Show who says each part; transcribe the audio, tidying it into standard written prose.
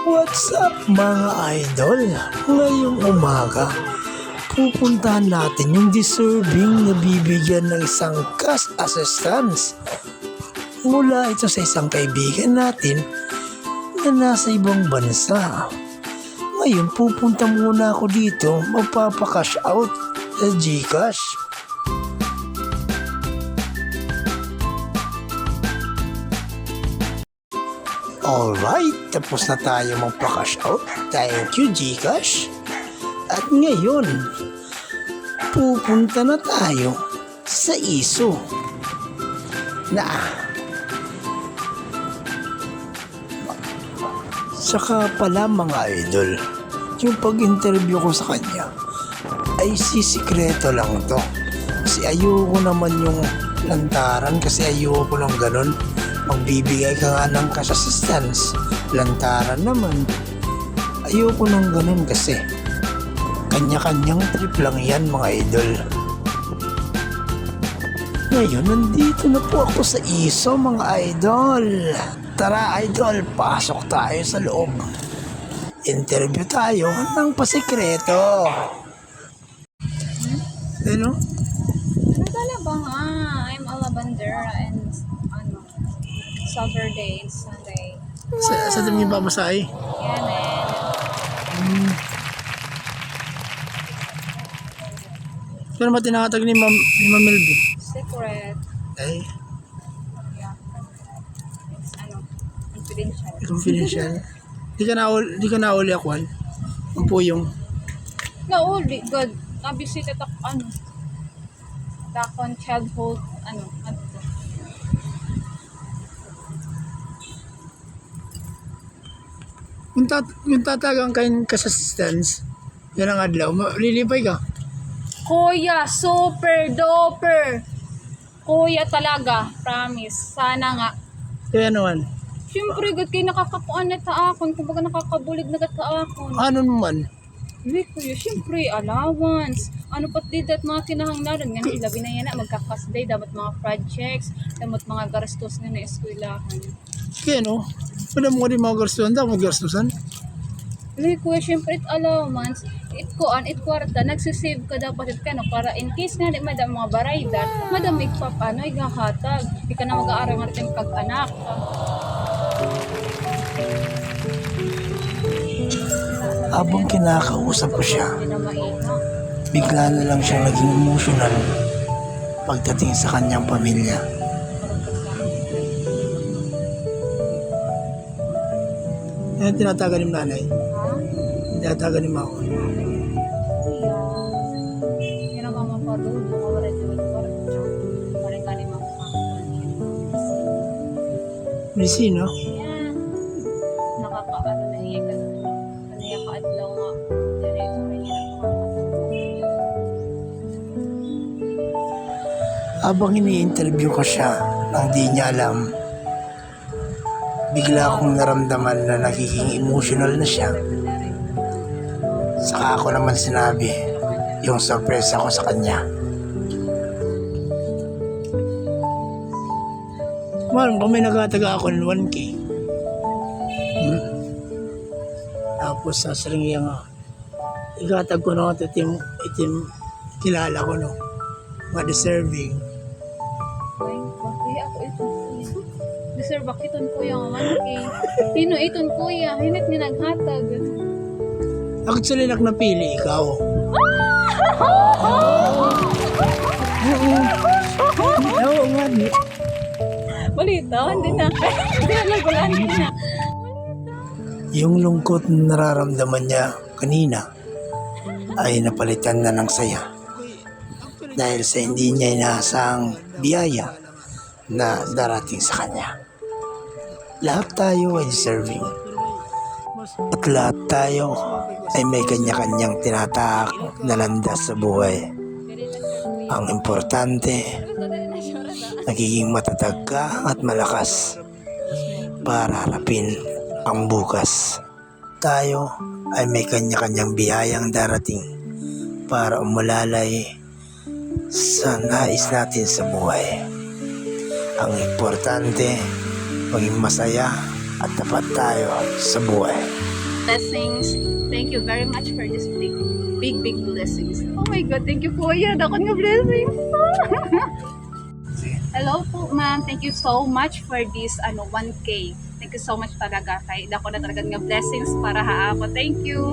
Speaker 1: What's up mga idol? Ngayong umaga, pupuntahan natin yung deserving na bibigyan ng isang cash assistance. Mula ito sa isang kaibigan natin na nasa ibang bansa. Ngayon pupunta muna ako dito, magpapakash out sa GCash. Alright, tapos na tayo magpa-cash out. Thank you, GCash. At ngayon, pupunta na tayo sa ISO. Saka pala mga idol, yung pag-interview ko sa kanya ay sisikreto lang to. Kasi ayoko naman yung lantaran, kasi ayoko lang ganun. Magbibigay ka nga ng cash assistance, lantaran naman. Ayoko nang ganun kasi kanya-kanyang trip lang yan mga idol. Ngayon, nandito na po ako sa ISO mga idol. Tara idol, pasok tayo sa loob. Interview tayo ng pasikreto. Ano?
Speaker 2: Nadala ba nga? I'm a lavender and Saturday and Sunday.
Speaker 1: Sa tingin ba masay?
Speaker 2: Yan eh.
Speaker 1: Kaya naman tinakatag ni Ma'am Melby.
Speaker 2: Secret.
Speaker 1: Ay,
Speaker 2: Yeah. It's confidential.
Speaker 1: confidential. Di ka na uli ako. Ang puyong.
Speaker 2: No, di good. Nabisita ako Dakon childhood ano to?
Speaker 1: Yung tatagang kain cash assistance, yan ang adlaw. Lilipay ka.
Speaker 2: Kuya, super doper. Kuya talaga, promise. Sana nga.
Speaker 1: Kaya naman.
Speaker 2: Siyempre, good kayo nakakakuan na taakon. Kumbaga nakakabulig na taakon.
Speaker 1: Ano naman?
Speaker 2: Hindi kuya, siyempre, allowance. Ano pat di dat mga kinahanglaran. Nga ilabi na yan na magkakasday. Dapat mga projects. Dapat mga gastos na eskwelahan.
Speaker 1: Kaya no? Wala mo rin mga gastusan. Dapat magastusan.
Speaker 2: Hindi kuya, siyempre, allowance. It kwarta. Nagsisave ka dapat it ka, no? Para in case nga, di madam mga barayda, madam ikpapano, igahatag. Di ka na mag-aaral nga rin pag-anak.
Speaker 1: Habang kinakausap ko siya,
Speaker 2: Hindi na maingat.
Speaker 1: bigla na lang siyang naging emotional pagdating sa kanyang pamilya. Yan tinatagal ni nanay.
Speaker 2: Ha?
Speaker 1: Tinatagal ni mama.
Speaker 2: Kuya. Yan ang mga parulo. Mga waray-waray. Waray ka ni mga
Speaker 1: Missy, no?
Speaker 2: yan. Nakakaano na iya ka. Kanaya ka adlaw nga. Diretso rin yan.
Speaker 1: Habang ini-interview ko siya nang di niya alam, bigla akong naramdaman na nagiging emotional na siya. Saka ako naman sinabi yung surprise ako sa kanya. Malam kung may nagataga ako ng 1K. Tapos sasaringi nga, igatag ko na ito itim kilala ko no. Mga deserving.
Speaker 2: Ay, kuya ako ito. Deserve ako iton kuya nga man kay. Pino iton kuya. Hinit ni naghatag.
Speaker 1: Actually, napili ikaw. Oo nga, di.
Speaker 2: Balita, hindi na. Hindi na nagulan niya.
Speaker 1: Yung lungkot na nararamdaman niya kanina ay napalitan na ng saya. Dahil sa hindi niya inaasahang biyaya na darating sa kanya. Lahat tayo ay deserving. At lahat tayo ay may kanya-kanyang tinatahak na landas sa buhay. Ang importante, nagiging matatag ka at malakas para harapin ang bukas. Tayo ay may kanya-kanyang biyayang darating para umulalay sa nais natin sa buhay. Ang importante, maging masaya at tapat tayo sa buhay.
Speaker 2: Blessings. Thank you very much for this big blessings. Oh my God, thank you kuya. Dakot nga blessings. Hello po ma'am. Thank you so much for this 1K. Thank you so much talaga. Kay dako na talaga nga blessings para ha ako. Thank you.